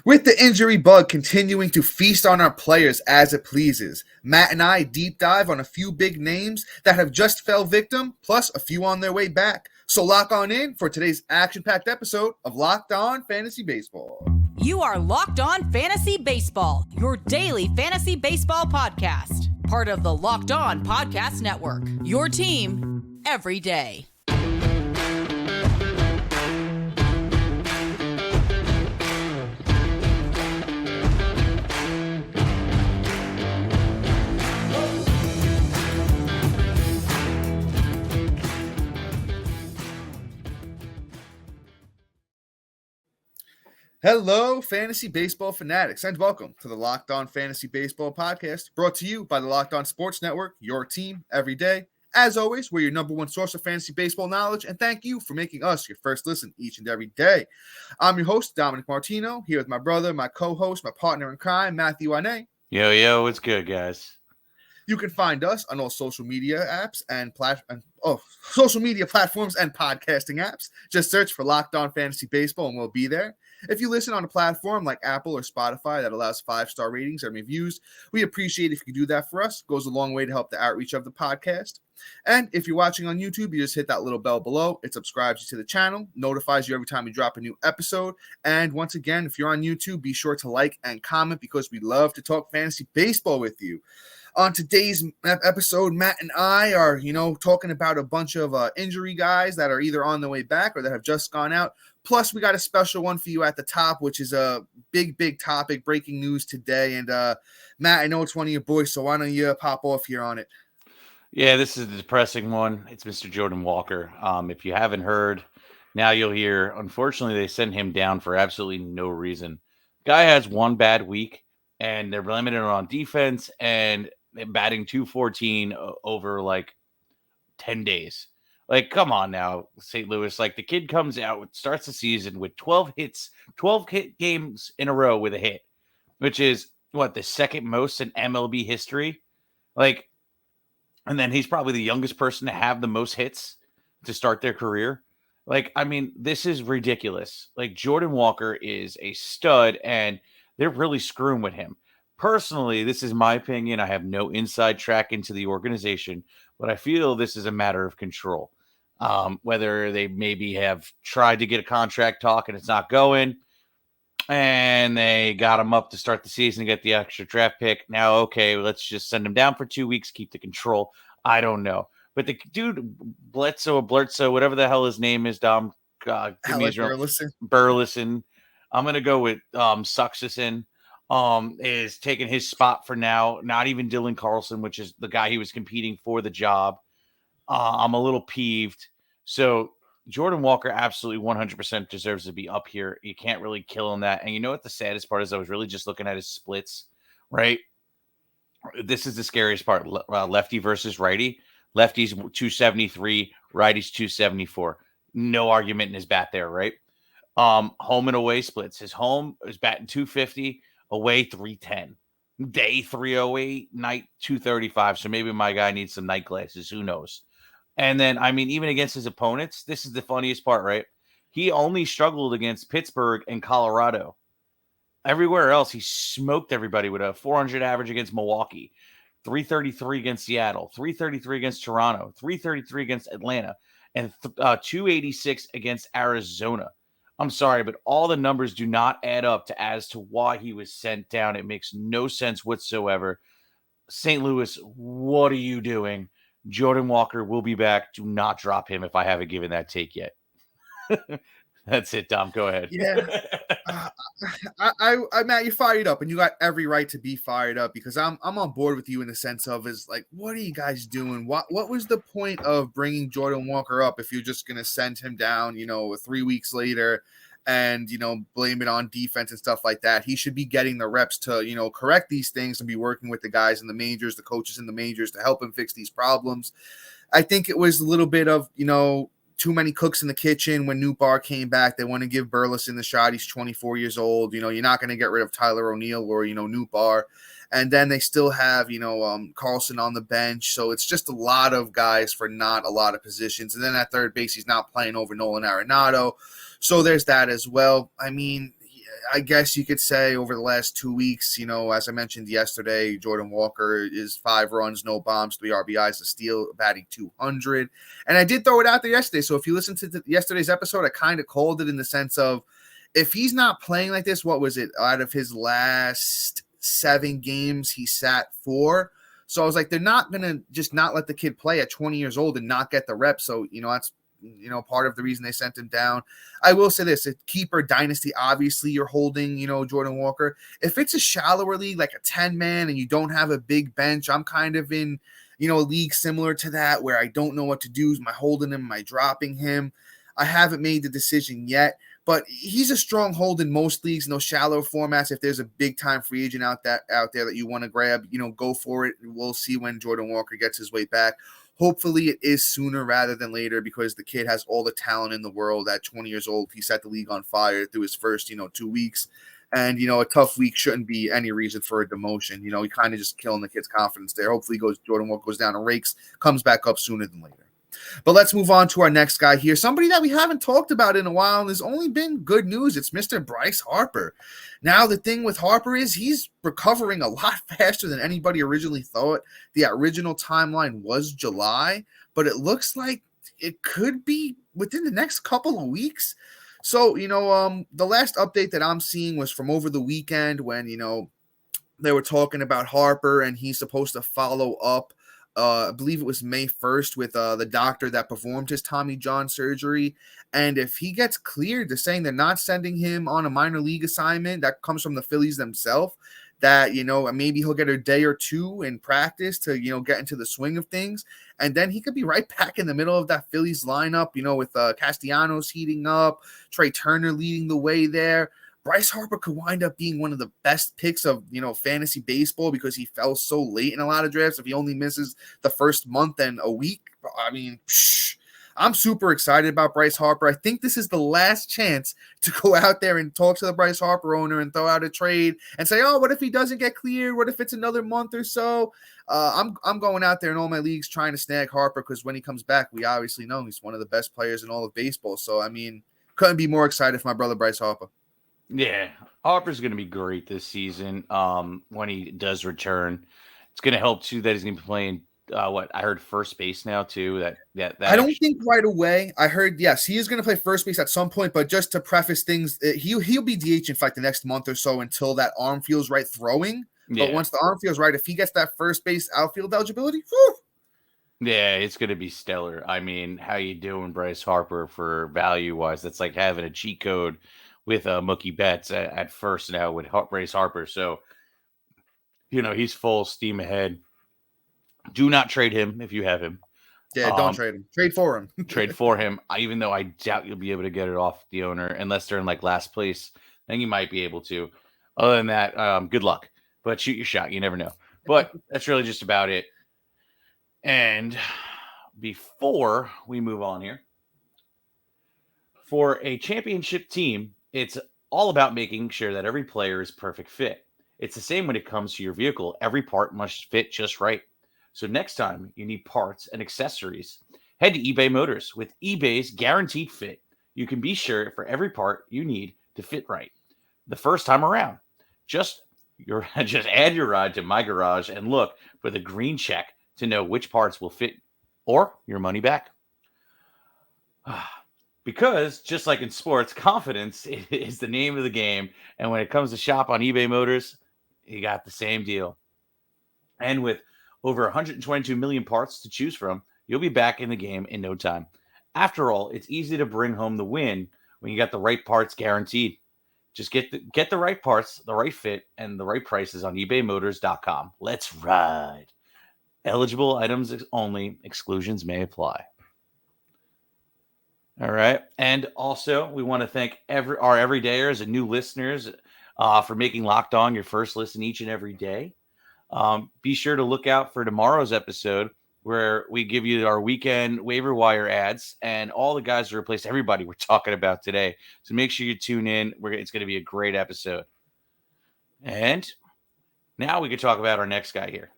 With the injury bug continuing to feast on our players as it pleases, Matt and I deep dive on a few big names that have just fell victim, plus a few on their way back. So lock on in for today's action-packed episode of Locked On Fantasy Baseball. You are Locked On Fantasy Baseball, your daily fantasy baseball podcast. Part of the Locked On Podcast Network, your team every day. Hello, fantasy baseball fanatics, and welcome to the Locked On Fantasy Baseball podcast, brought to you by the Locked On Sports Network, your team every day. As always, we're your number one source of fantasy baseball knowledge, and thank you for making us your first listen each and every day. I'm your host, Dominic Martino, here with my brother, my co-host, my partner in crime, Matthew Ane. Yo, what's good, guys? You can find us on all social media apps and social media platforms and podcasting apps. Just search for Locked On Fantasy Baseball and we'll be there. If you listen on a platform like Apple or Spotify that allows 5-star ratings and reviews, we appreciate if you do that for us. It goes a long way to help the outreach of the podcast. And if you're watching on YouTube, you just hit that little bell below. It subscribes you to the channel, notifies you every time we drop a new episode. And once again, if you're on YouTube, be sure to like and comment because we love to talk fantasy baseball with you. On today's episode, Matt and I are, talking about a bunch of injury guys that are either on the way back or that have just gone out. Plus, we got a special one for you at the top, which is a big topic, breaking news today. And Matt, I know it's one of your boys, so why don't you pop off here on it? Yeah, this is a depressing one. It's Mr. Jordan Walker. If you haven't heard, now you'll hear. Unfortunately, they sent him down for absolutely no reason. Guy has one bad week, and they're limited on defense, and they're batting .214 over like 10 days. Like, come on now, St. Louis. Like, the kid comes out, starts the season with 12 hits, 12 hit games in a row with a hit, which is, the second most in MLB history? Like, and then he's probably the youngest person to have the most hits to start their career. Like, I mean, this is ridiculous. Like, Jordan Walker is a stud, and they're really screwing with him. Personally, this is my opinion. I have no inside track into the organization, but I feel this is a matter of control. Whether they maybe have tried to get a contract talk and it's not going, and they got him up to start the season and get the extra draft pick. Now, okay, let's just send him down for 2 weeks, keep the control. I don't know. But the dude, Bledsoe, whatever the hell his name is, Dom, Burleson. I'm going to go with Suxison. Is taking his spot for now. Not even Dylan Carlson, which is the guy he was competing for the job. I'm a little peeved. So Jordan Walker absolutely 100% deserves to be up here. You can't really kill him that. And you know what the saddest part is? I was really just looking at his splits, right? This is the scariest part. Lefty versus righty. Lefty's 273, righty's 274. No argument in his bat there, right? Home and away splits. His home is batting 250. Away 310, day 308, night 235. So maybe my guy needs some night glasses. Who knows? And then, I mean, even against his opponents, this is the funniest part, right? He only struggled against Pittsburgh and Colorado. Everywhere else, he smoked everybody with a 400 average against Milwaukee, 333 against Seattle, 333 against Toronto, 333 against Atlanta, and 286 against Arizona. I'm sorry, but all the numbers do not add up as to why he was sent down. It makes no sense whatsoever. St. Louis, what are you doing? Jordan Walker will be back. Do not drop him if I haven't given that take yet. That's it, Dom. Go ahead. Yeah. Matt, you're fired up, and you got every right to be fired up because I'm on board with you in the sense of is like, what are you guys doing? What was the point of bringing Jordan Walker up if you're just gonna send him down, 3 weeks later, and blame it on defense and stuff like that? He should be getting the reps to correct these things and be working with the guys in the majors, the coaches in the majors to help him fix these problems. I think it was a little bit of too many cooks in the kitchen when Nootbaar came back. They want to give Burleson the shot. He's 24 years old. You're not going to get rid of Tyler O'Neill or, Nootbaar. And then they still have, Carlson on the bench. So it's just a lot of guys for not a lot of positions. And then at third base, he's not playing over Nolan Arenado. So there's that as well. I mean, I guess you could say over the last 2 weeks, as I mentioned yesterday, Jordan Walker is 5 runs, no bombs, 3 RBIs, a steal, batting .200. And I did throw it out there yesterday. So if you listen to yesterday's episode, I kind of called it in the sense of if he's not playing like this, what was it? Out of his last 7 games, he sat 4. So I was like, they're not going to just not let the kid play at 20 years old and not get the reps. So, that's part of the reason they sent him down. I will say this, a keeper dynasty, obviously you're holding, Jordan Walker. If it's a shallower league, like a 10-man and you don't have a big bench, I'm kind of in, a league similar to that where I don't know what to do. Am I holding him? Am I dropping him? I haven't made the decision yet, but he's a strong hold in most leagues in those shallow formats. If there's a big-time free agent out there that you want to grab, go for it. We'll see when Jordan Walker gets his way back. Hopefully it is sooner rather than later because the kid has all the talent in the world. At 20 years old, he set the league on fire through his first, 2 weeks. And, a tough week shouldn't be any reason for a demotion. He kind of just killing the kid's confidence there. Hopefully Jordan Walker goes down and rakes, comes back up sooner than later. But let's move on to our next guy here. Somebody that we haven't talked about in a while, and there's only been good news. It's Mr. Bryce Harper. Now, the thing with Harper is he's recovering a lot faster than anybody originally thought. The original timeline was July, but it looks like it could be within the next couple of weeks. So, the last update that I'm seeing was from over the weekend when, they were talking about Harper and he's supposed to follow up. I believe it was May 1st with the doctor that performed his Tommy John surgery. And if he gets cleared, they're saying they're not sending him on a minor league assignment. That comes from the Phillies themselves. That, maybe he'll get a day or 2 in practice to, get into the swing of things. And then he could be right back in the middle of that Phillies lineup, with Castellanos heating up, Trey Turner leading the way there. Bryce Harper could wind up being one of the best picks of, fantasy baseball because he fell so late in a lot of drafts. If he only misses the first month and a week, I mean, I'm super excited about Bryce Harper. I think this is the last chance to go out there and talk to the Bryce Harper owner and throw out a trade and say, oh, what if he doesn't get cleared? What if it's another month or so? I'm going out there in all my leagues trying to snag Harper because when he comes back, we obviously know he's one of the best players in all of baseball. So, couldn't be more excited for my brother Bryce Harper. Yeah, Harper's going to be great this season when he does return. It's going to help, too, that he's going to be playing, I heard first base now, too. That I don't think right away. I heard, yes, he is going to play first base at some point, but just to preface things, he'll be DH in fact the next month or so until that arm feels right throwing. Yeah. But once the arm feels right, if he gets that first base outfield eligibility, whew. Yeah, it's going to be stellar. How you doing, Bryce Harper, for value-wise? That's like having a cheat code with Mookie Betts at first now with Bryce Harper. So, he's full steam ahead. Do not trade him if you have him. Yeah, don't trade him. Trade for him. Trade for him. Even though I doubt you'll be able to get it off the owner unless they're in last place. Then you might be able to. Other than that, good luck. But shoot your shot. You never know. But that's really just about it. And before we move on here, for a championship team, it's all about making sure that every player is perfect fit. It's the same when it comes to your vehicle. Every part must fit just right. So next time you need parts and accessories, head to eBay Motors. With eBay's guaranteed fit, you can be sure for every part you need to fit right the first time around. Just add your ride to My Garage and look for the green check to know which parts will fit or your money back. Because just like in sports, confidence is the name of the game. And when it comes to shop on eBay Motors, you got the same deal. And with over 122 million parts to choose from, you'll be back in the game in no time. After all, it's easy to bring home the win when you got the right parts guaranteed. Just get the right parts, the right fit, and the right prices on ebaymotors.com. Let's ride. Eligible items only. Exclusions may apply. All right. And also, we want to thank our everydayers and new listeners for making Locked On your first listen each and every day. Be sure to look out for tomorrow's episode where we give you our weekend waiver wire ads and all the guys to replace everybody we're talking about today. So make sure you tune in. It's going to be a great episode. And now we can talk about our next guy here,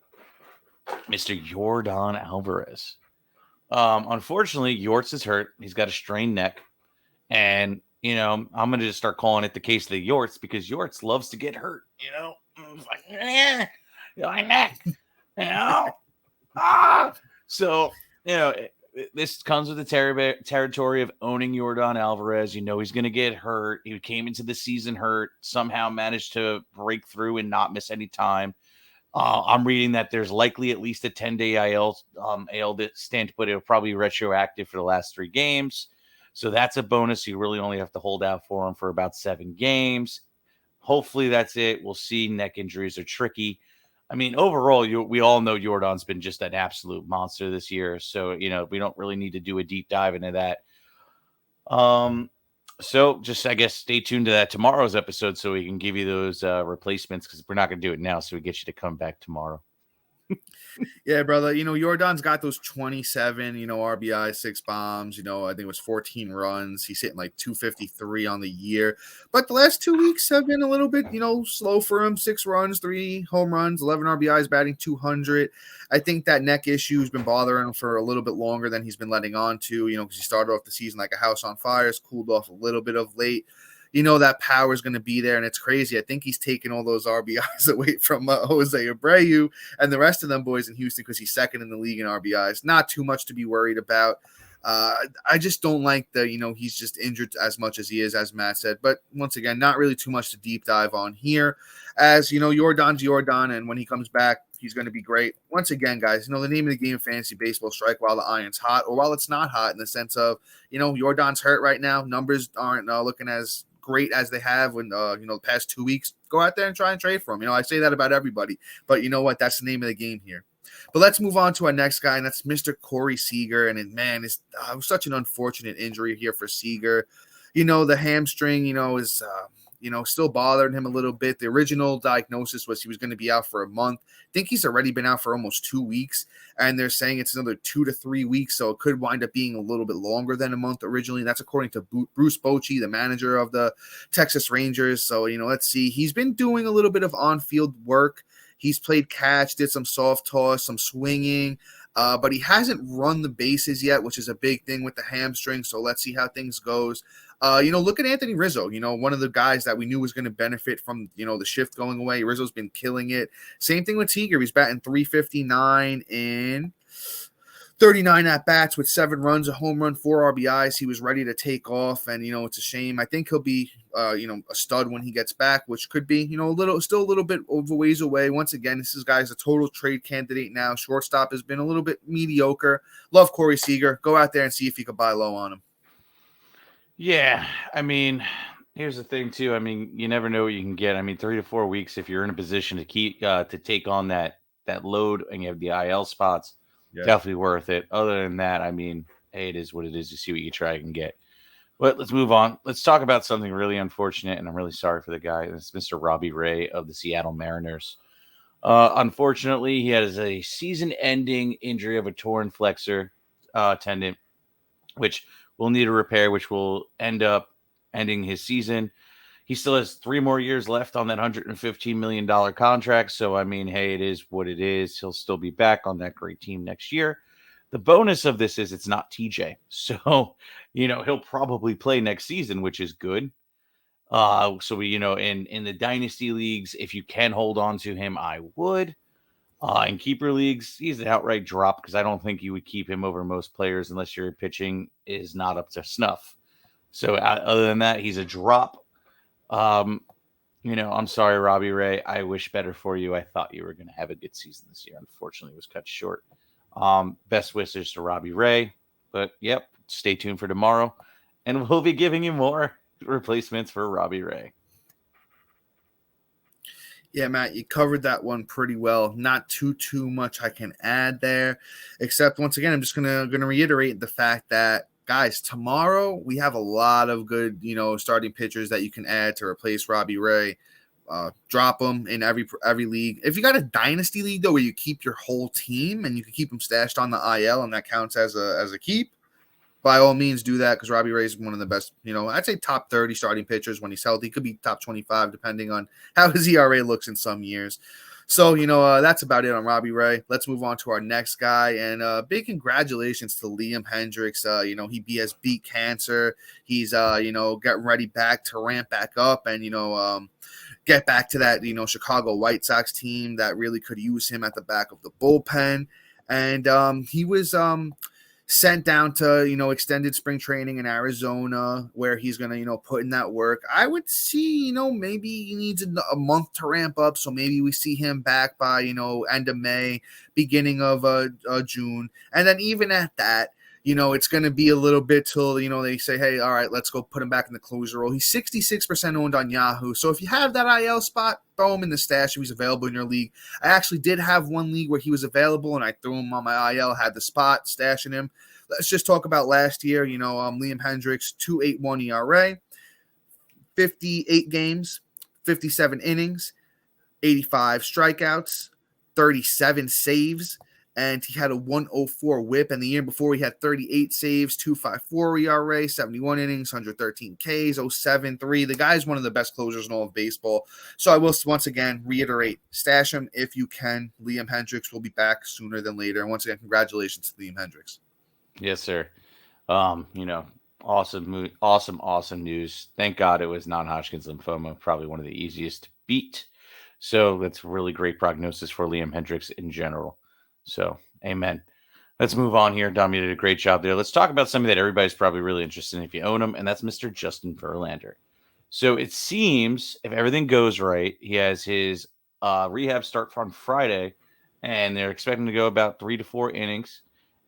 Mr. Yordan Alvarez. Unfortunately, Yortz is hurt. He's got a strained neck, and I'm going to just start calling it the case of the Yorts because Yorts loves to get hurt. It's like, my neck, So, this comes with the territory of owning Yordan Alvarez. He's going to get hurt. He came into the season hurt, somehow managed to break through and not miss any time. I'm reading that there's likely at least a 10-day AL stint, but it'll probably be retroactive for the last 3 games. So that's a bonus. You really only have to hold out for him for about 7 games. Hopefully that's it. We'll see. Neck injuries are tricky. I mean, overall, we all know Yordan's been just an absolute monster this year. So, we don't really need to do a deep dive into that. So just, I guess, stay tuned to that tomorrow's episode so we can give you those replacements because we're not going to do it now. So we get you to come back tomorrow. Yeah, brother. Yordan's got those 27, RBI, 6 bombs. I think it was 14 runs. He's hitting like 253 on the year. But the last 2 weeks have been a little bit, slow for him. 6 runs, 3 home runs, 11 RBIs, batting 200. I think that neck issue has been bothering him for a little bit longer than he's been letting on to, because he started off the season like a house on fire. It's cooled off a little bit of late. That power is going to be there, and it's crazy. I think he's taking all those RBIs away from Jose Abreu and the rest of them boys in Houston because he's second in the league in RBIs. Not too much to be worried about. I just don't like he's just injured as much as he is, as Matt said. But once again, not really too much to deep dive on here. As Yordan's Yordan, and when he comes back, he's going to be great. Once again, guys, the name of the game of fantasy baseball, strike while the iron's hot, or while it's not hot, in the sense of, Yordan's hurt right now. Numbers aren't looking as great as they have when the past 2 weeks. Go out there and try and trade for him. I say that about everybody, but you know what? That's the name of the game here. But let's move on to our next guy, and that's Mr. Corey Seager. And man, it was such an unfortunate injury here for Seager. The hamstring, is still bothering him a little bit. The original diagnosis was he was going to be out for a month. I think he's already been out for almost 2 weeks, and they're saying it's another 2 to 3 weeks, so it could wind up being a little bit longer than a month originally. That's according to Bruce Bochy, the manager of the Texas Rangers. So, let's see. He's been doing a little bit of on-field work. He's played catch, did some soft toss, some swinging, but he hasn't run the bases yet, which is a big thing with the hamstring. So let's see how things goes. Look at Anthony Rizzo, one of the guys that we knew was going to benefit from, the shift going away. Rizzo's been killing it. Same thing with Seager. He's batting 359 in 39 at-bats with 7 runs, a home run, 4 RBIs. He was ready to take off, and, it's a shame. I think he'll be, a stud when he gets back, which could be, still a little bit of a ways away. Once again, this guy's a total trade candidate now. Shortstop has been a little bit mediocre. Love Corey Seager. Go out there and see if you could buy low on him. Yeah, I mean, here's the thing too. I mean, you never know what you can get. I mean, 3 to 4 weeks if you're in a position to keep to take on that load and you have the IL spots, definitely worth it. Other than that, I mean, hey, it is what it is. You see what you try and get. But let's move on. Let's talk about something really unfortunate, and I'm really sorry for the guy. It's Mr. Robbie Ray of the Seattle Mariners. Unfortunately, he has a season-ending injury of a torn flexor tendon, which will need a repair, which will end up ending his season. He still has 3 more years left on that $115 million contract. So, I mean, hey, it is what it is. He'll still be back on that great team next year. The bonus of this is it's not TJ. So, he'll probably play next season, which is good. So we, in the dynasty leagues, if you can hold on to him, I would. In keeper leagues, he's an outright drop because I don't think you would keep him over most players unless your pitching is not up to snuff. So other than that, he's a drop. I'm sorry, Robbie Ray. I wish better for you. I thought you were going to have a good season this year. Unfortunately, it was cut short. Best wishes to Robbie Ray. But, yep, stay tuned for tomorrow. And we'll be giving you more replacements for Robbie Ray. Yeah, Matt, you covered that one pretty well. Not too much I can add there, except once again, I'm just gonna reiterate the fact that, guys, tomorrow we have a lot of good, starting pitchers that you can add to replace Robbie Ray. Drop them in every league. If you got a dynasty league though, where you keep your whole team and you can keep them stashed on the IL and that counts as a keep, by all means do that, because Robbie Ray is one of the best, I'd say top 30 starting pitchers when he's healthy. He could be top 25 depending on how his ERA looks in some years. So, that's about it on Robbie Ray. Let's move on to our next guy. And big congratulations to Liam Hendriks. He has beat cancer. He's, getting ready back to ramp back up and, get back to that, Chicago White Sox team that really could use him at the back of the bullpen. And he was sent down to, extended spring training in Arizona where he's going to, put in that work. I would see, maybe he needs a month to ramp up. So maybe we see him back by, end of May, beginning of June. And then even at that, it's going to be a little bit till, they say, hey, all right, let's go put him back in the closer role. He's 66% owned on Yahoo. So if you have that IL spot, throw him in the stash if he's available in your league. I actually did have one league where he was available, and I threw him on my IL, had the spot, stashing him. Let's just talk about last year. Liam Hendriks, 2.81 ERA, 58 games, 57 innings, 85 strikeouts, 37 saves, and he had a 104 whip. And the year before, he had 38 saves, 2.54 ERA, 71 innings, 113 Ks, 0.73. The guy's one of the best closers in all of baseball. So I will once again reiterate, stash him if you can. Liam Hendriks will be back sooner than later. And once again, congratulations to Liam Hendriks. Yes, sir. Awesome news. Thank God it was non-Hodgkin's lymphoma, probably one of the easiest to beat. So that's really great prognosis for Liam Hendriks in general. So, amen. Let's move on here. Dom, you did a great job there. Let's talk about something that everybody's probably really interested in if you own him, and that's Mr. Justin Verlander. So it seems, if everything goes right, he has his rehab start on Friday, and they're expecting to go about 3 to 4 innings.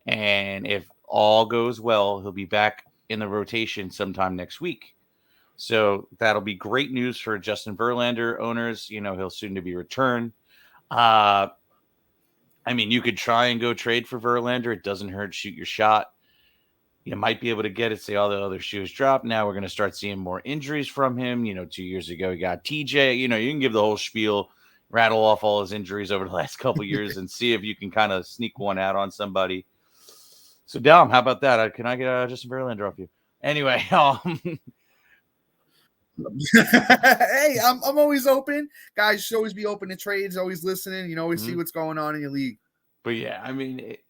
And if all goes well, he'll be back in the rotation sometime next week. So that'll be great news for Justin Verlander owners. He'll soon to be returned. You could try and go trade for Verlander. It doesn't hurt. Shoot your shot. You might be able to get it. Say all the other shoes dropped. Now we're going to start seeing more injuries from him. 2 years ago, he got TJ. You can give the whole spiel, rattle off all his injuries over the last couple of years and see if you can kind of sneak one out on somebody. So, Dom, how about that? Can I get Justin Verlander off you? Anyway, hey, I'm always open. Guys should always be open to trades, always listening, always see what's going on in your league. But yeah,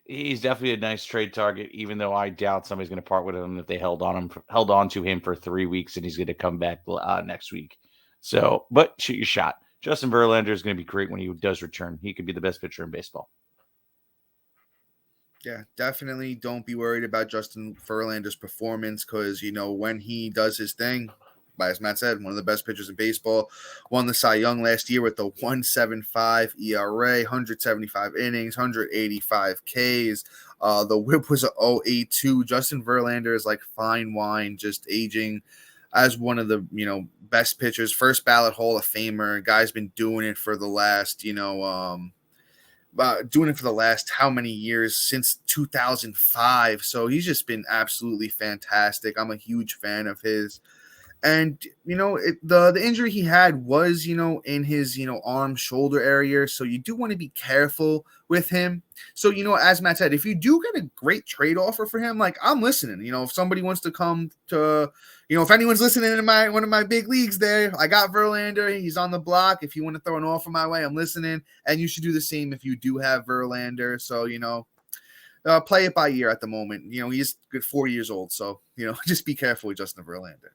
he's definitely a nice trade target, even though I doubt somebody's going to part with him if they held on to him for 3 weeks and he's going to come back next week. So, but shoot your shot. Justin Verlander is going to be great when he does return. He could be the best pitcher in baseball. Yeah, definitely don't be worried about Justin Verlander's performance because, when he does his thing, as Matt said, one of the best pitchers in baseball, won the Cy Young last year with the 1.75 ERA, 175 innings, 185 Ks. The whip was a 0.82. Justin Verlander is like fine wine, just aging as one of the, best pitchers, first ballot Hall of Famer. Guy's been doing it for the last, how many years, since 2005. So he's just been absolutely fantastic. I'm a huge fan of his. And, the injury he had was, in his, arm, shoulder area. So you do want to be careful with him. So, as Matt said, if you do get a great trade offer for him, like, I'm listening. If somebody wants to come to, if anyone's listening in one of my big leagues there, I got Verlander. He's on the block. If you want to throw an offer my way, I'm listening. And you should do the same if you do have Verlander. So, play it by ear at the moment. He's good 4 years old. So, just be careful with Justin Verlander.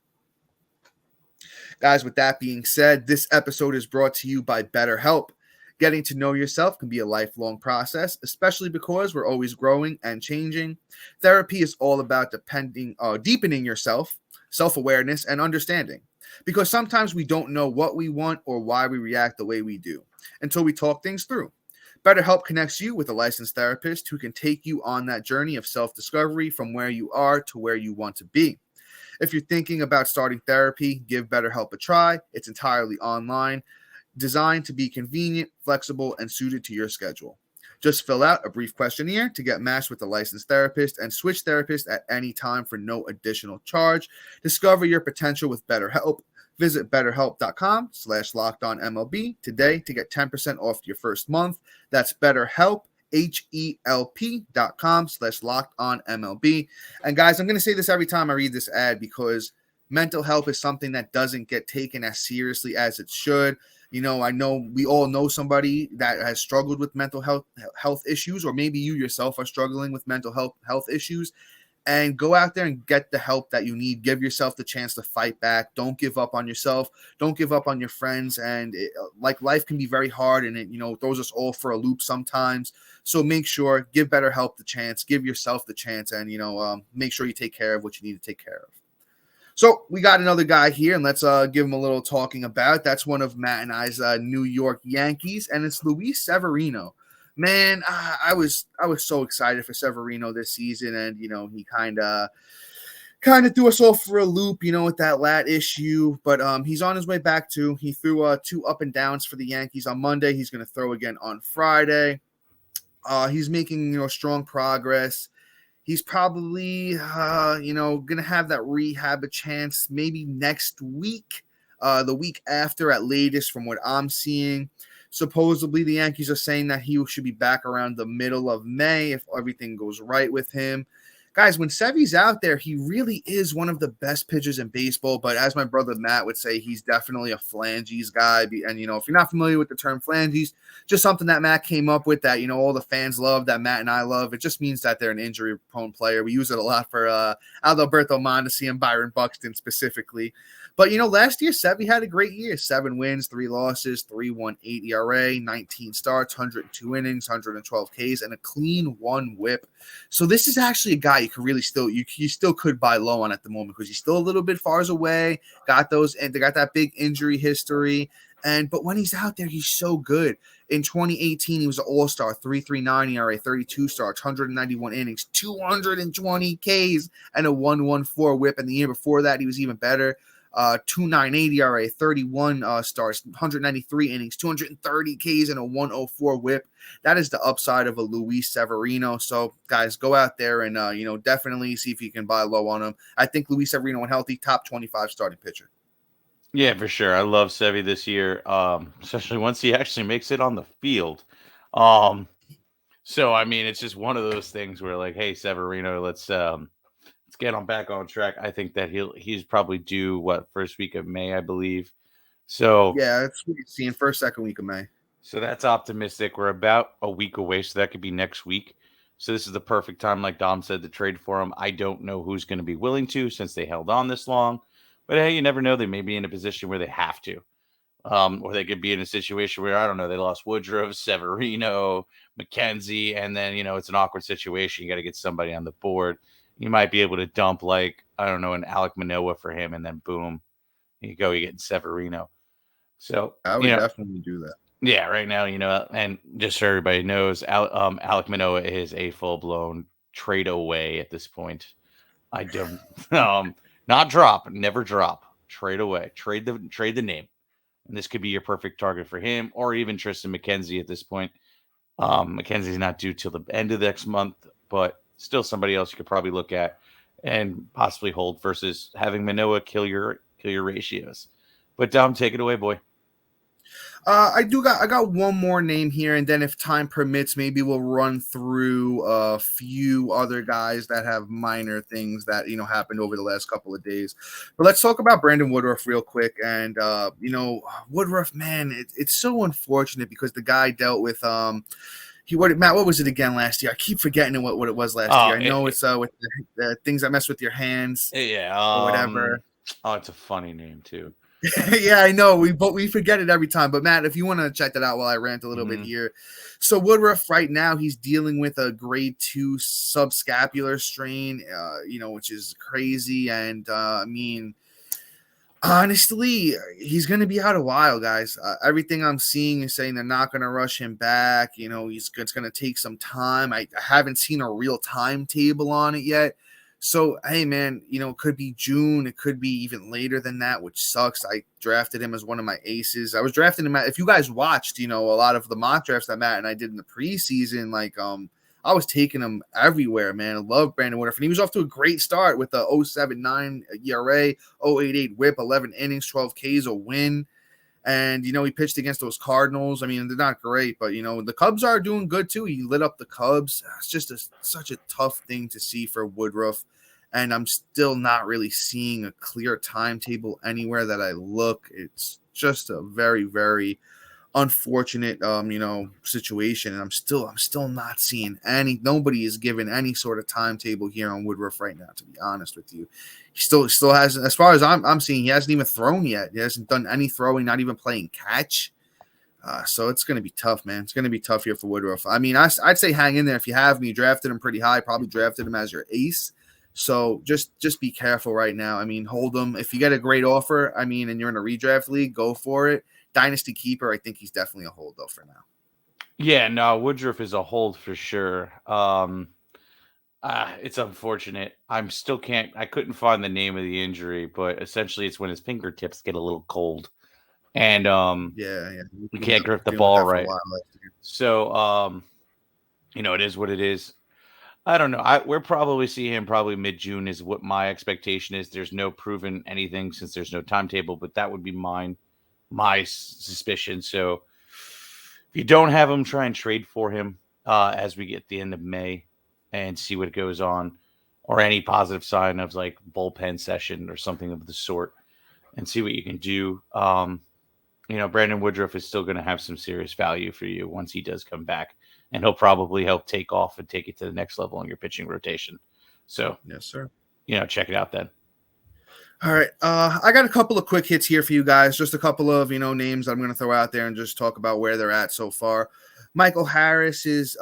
Guys, with that being said, this episode is brought to you by BetterHelp. Getting to know yourself can be a lifelong process, especially because we're always growing and changing. Therapy is all about deepening yourself, self-awareness, and understanding. Because sometimes we don't know what we want or why we react the way we do until we talk things through. BetterHelp connects you with a licensed therapist who can take you on that journey of self-discovery from where you are to where you want to be. If you're thinking about starting therapy, give BetterHelp a try. It's entirely online, designed to be convenient, flexible, and suited to your schedule. Just fill out a brief questionnaire to get matched with a licensed therapist and switch therapists at any time for no additional charge. Discover your potential with BetterHelp. Visit BetterHelp.com/LockedOnMLB today to get 10% off your first month. That's BetterHelp. HELP.com/LockedOnMLB. And guys, I'm going to say this every time I read this ad because mental health is something that doesn't get taken as seriously as it should. I know we all know somebody that has struggled with mental health issues, or maybe you yourself are struggling with mental health issues. And go out there and get the help that you need. Give yourself the chance to fight back. Don't give up on yourself. Don't give up on your friends. And life can be very hard, and it throws us all for a loop sometimes. So make sure, give BetterHelp the chance, give yourself the chance, and make sure you take care of what you need to take care of. So we got another guy here, and let's give him a little talking about. That's one of Matt and I's New York Yankees, and it's Luis Severino. Man, I was so excited for Severino this season, and he kind of threw us all for a loop, with that lat issue. But he's on his way back too. He threw 2 up and downs for the Yankees on Monday. He's going to throw again on Friday. He's making strong progress. He's probably going to have that rehab a chance maybe next week, the week after at latest, from what I'm seeing. Supposedly, the Yankees are saying that he should be back around the middle of May if everything goes right with him. Guys, when Sevy's out there, he really is one of the best pitchers in baseball. But as my brother Matt would say, he's definitely a flanges guy. And, if you're not familiar with the term flanges, just something that Matt came up with that, all the fans love, that Matt and I love. It just means that they're an injury-prone player. We use it a lot for Adalberto Mondesi and Byron Buxton specifically. But, last year, Sevy had a great year. 7 wins, 3 losses, 3.18 ERA, 19 starts, 102 innings, 112 Ks, and a clean 1 whip. So this is actually a guy you could really you still could buy low on at the moment, because he's still a little bit far away. Got that big injury history. But when he's out there, he's so good. In 2018, he was an all-star, 3.39 ERA, 32 starts, 191 innings, 220 Ks, and a 1.14 whip. And the year before that, he was even better. 2.98 ERA, 31 starts, 193 innings, 230 Ks, and a 1.04 whip. That is the upside of a Luis Severino. So, guys, go out there and definitely see if you can buy low on him. I think Luis Severino, when healthy, top 25 starting pitcher. Yeah, for sure. I love Sevy this year, especially once he actually makes it on the field. So I mean, it's just one of those things where, like, hey, Severino, let's get him back on track. I think that he's probably due first week of May, I believe. So yeah, it's what you're seeing second week of May. So that's optimistic. We're about a week away, so that could be next week. So this is the perfect time, like Dom said, to trade for him. I don't know who's going to be willing to, since they held on this long. But hey, you never know. They may be in a position where they have to. Or they could be in a situation where, I don't know, they lost Woodruff, Severino, McKenzie, and then, it's an awkward situation. You got to get somebody on the board. You might be able to dump, like, I don't know, an Alek Manoah for him, and then boom, you get Severino. So I would definitely do that. Yeah, right now, and just so everybody knows, Alek Manoah is a full-blown trade away at this point. I don't not drop, never drop. Trade away. Trade the name. And this could be your perfect target for him, or even Tristan McKenzie at this point. McKenzie's not due till the end of next month, but still somebody else you could probably look at and possibly hold versus having Manoah kill your ratios. But Dom, take it away, boy. I got one more name here, and then if time permits, maybe we'll run through a few other guys that have minor things that happened over the last couple of days. But let's talk about Brandon Woodruff real quick. And Woodruff, man, it's so unfortunate because the guy dealt with Matt, what was it again last year? I keep forgetting what it was last year. I know it's with the things that mess with your hands, or whatever. It's a funny name too. Yeah, I know. We forget it every time. But Matt, if you want to check that out while I rant a little bit here. So Woodruff right now, he's dealing with a grade 2 subscapular strain, which is crazy. And I mean, honestly, he's going to be out a while, guys. Everything I'm seeing is saying they're not going to rush him back. It's going to take some time. I haven't seen a real timetable on it yet. So, hey, man, it could be June. It could be even later than that, which sucks. I drafted him as one of my aces. I was drafting him. If you guys watched, a lot of the mock drafts that Matt and I did in the preseason, I was taking him everywhere, man. I love Brandon Woodruff. And he was off to a great start with a 0.79 ERA, 0.88 whip, 11 innings, 12 Ks, a win. And, he pitched against those Cardinals. I mean, they're not great, but, the Cubs are doing good, too. He lit up the Cubs. It's just such a tough thing to see for Woodruff. and I'm still not really seeing a clear timetable anywhere that I look. It's just a very, very unfortunate situation, and I'm still not seeing nobody is given any sort of timetable here on Woodruff right now, to be honest with you. He still hasn't, as far as I'm seeing, he hasn't even thrown yet. He hasn't done any throwing, not even playing catch. So it's going to be tough, man. It's going to be tough here for Woodruff. I mean, I'd say hang in there. If you have me, drafted him pretty high, probably drafted him as your ace. So just be careful right now. I mean, hold him. If you get a great offer, I mean, and you're in a redraft league, go for it. Dynasty keeper, I think he's definitely a hold though for now. Yeah, no, Woodruff is a hold for sure. It's unfortunate. I couldn't find the name of the injury, but essentially it's when his fingertips get a little cold. And yeah, we can't grip the ball right. So it is what it is. I don't know. We're probably see him probably mid-June is what my expectation is. There's no proven anything since there's no timetable, but that would be my suspicion. So if you don't have him, try and trade for him as we get the end of May and see what goes on, or any positive sign of like bullpen session or something of the sort, and see what you can do. Brandon Woodruff is still going to have some serious value for you once he does come back, and he'll probably help take off and take it to the next level in your pitching rotation. So, yes, sir. Check it out then. All right. I got a couple of quick hits here for you guys. Just a couple of, names I'm going to throw out there and just talk about where they're at so far. Michael Harris is,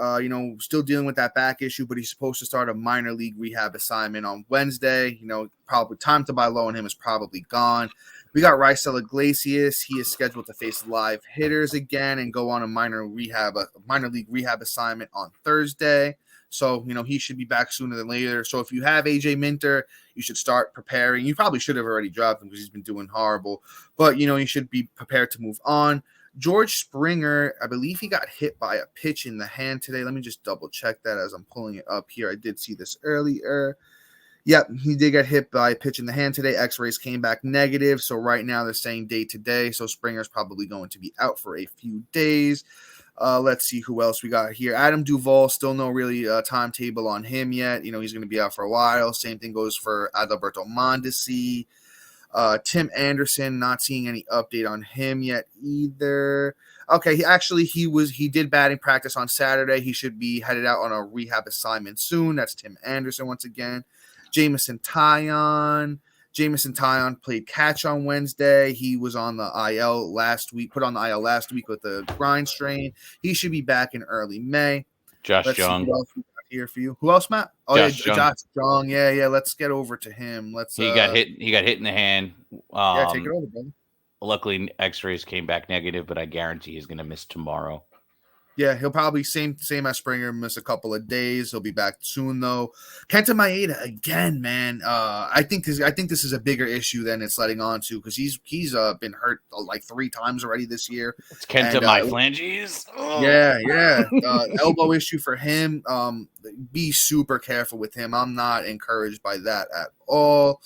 still dealing with that back issue, but he's supposed to start a minor league rehab assignment on Wednesday. Probably time to buy low on him is probably gone. We got Raisel Iglesias. He is scheduled to face live hitters again and go on a minor league rehab assignment on Thursday. So, he should be back sooner than later. So if you have AJ Minter, you should start preparing. You probably should have already dropped him because he's been doing horrible. But, you should be prepared to move on. George Springer, I believe he got hit by a pitch in the hand today. Let me just double check that as I'm pulling it up here. I did see this earlier. Yep, he did get hit by a pitch in the hand today. X-rays came back negative. So right now they're saying day to day. So Springer's probably going to be out for a few days. Let's see who else we got here. Adam Duvall, still no really timetable on him yet. He's going to be out for a while. Same thing goes for Adalberto Mondesi. Tim Anderson, not seeing any update on him yet either. Okay, he did batting practice on Saturday. He should be headed out on a rehab assignment soon. That's Tim Anderson once again. Jameson Taillon played catch on Wednesday. He was on the IL last week, put on the IL last week with a groin strain. He should be back in early May. Josh Jung. Who else we got here for you? Who else, Matt? Oh, Josh Jung. Yeah. Let's get over to him. He got hit in the hand. Take it over, brother. Luckily, X-rays came back negative, but I guarantee he's going to miss tomorrow. Yeah, he'll probably same as Springer, miss a couple of days. He'll be back soon though. Kenta Maeda again, man. I think this is a bigger issue than it's letting on to, because he's been hurt like 3 times already this year. It's Kenta my phalanges. Oh. Yeah. Elbow issue for him. Be super careful with him. I'm not encouraged by that at all.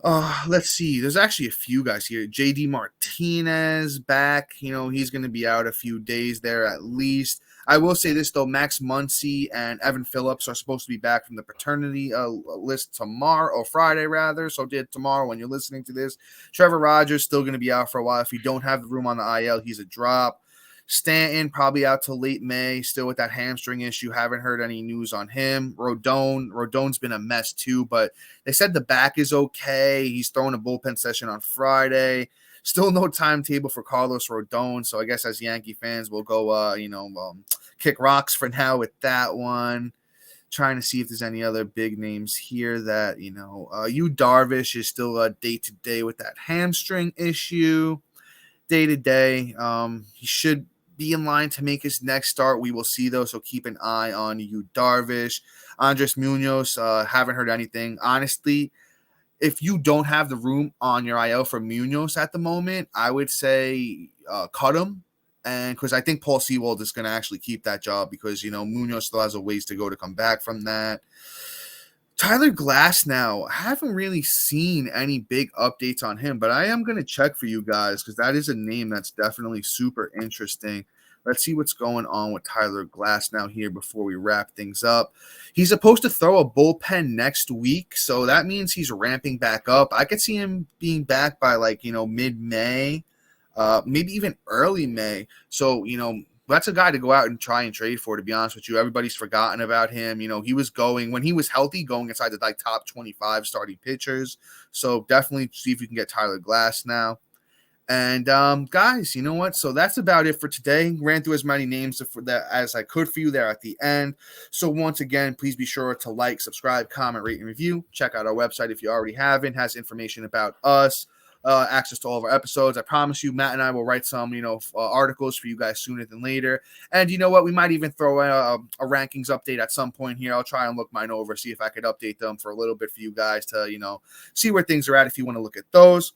Let's see. There's actually a few guys here. JD Martinez back. He's going to be out a few days there at least. I will say this, though. Max Muncy and Evan Phillips are supposed to be back from the paternity list tomorrow, or Friday, rather. So tomorrow when you're listening to this. Trevor Rogers still going to be out for a while. If you don't have the room on the IL, he's a drop. Stanton probably out till late May, still with that hamstring issue. Haven't heard any news on him. Rodon's been a mess too, but they said the back is okay. He's throwing a bullpen session on Friday. Still no timetable for Carlos Rodon, so I guess as Yankee fans we'll go kick rocks for now with that one. Trying to see if there's any other big names here that Yu Darvish is still day to day with that hamstring issue. Day to day, he should be in line to make his next start. We will see, though, so keep an eye on Yu Darvish. Andres Munoz, haven't heard anything. Honestly, if you don't have the room on your IL for Munoz at the moment, I would say cut him. And because I think Paul Sewald is going to actually keep that job, because, Munoz still has a ways to go to come back from that. Tyler Glasnow, I haven't really seen any big updates on him, but I am going to check for you guys because that is a name that's definitely super interesting. Let's see what's going on with Tyler Glass now here before we wrap things up. He's supposed to throw a bullpen next week, so that means he's ramping back up. I could see him being back by mid-May, maybe even early May. So, that's a guy to go out and try and trade for, to be honest with you. Everybody's forgotten about him. He was when he was healthy, going inside the top 25 starting pitchers. So definitely see if you can get Tyler Glass now. And guys, you know what? So that's about it for today. Ran through as many names as I could for you there at the end. So once again, please be sure to like, subscribe, comment, rate, and review. Check out our website if you already haven't. Has information about us, access to all of our episodes. I promise you, Matt and I will write some, articles for you guys sooner than later. And you know what? We might even throw a rankings update at some point here. I'll try and look mine over, see if I could update them for a little bit for you guys to, see where things are at if you want to look at those.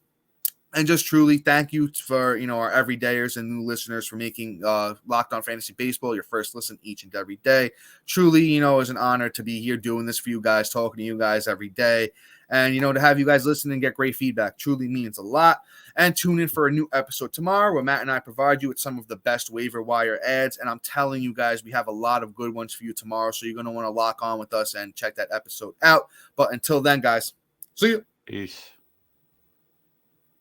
And just truly thank you for, our everydayers and new listeners for making Locked On Fantasy Baseball your first listen each and every day. Truly, it's an honor to be here doing this for you guys, talking to you guys every day. And, to have you guys listen and get great feedback truly means a lot. And tune in for a new episode tomorrow where Matt and I provide you with some of the best waiver wire ads. And I'm telling you guys, we have a lot of good ones for you tomorrow. So you're going to want to lock on with us and check that episode out. But until then, guys, see you. Peace.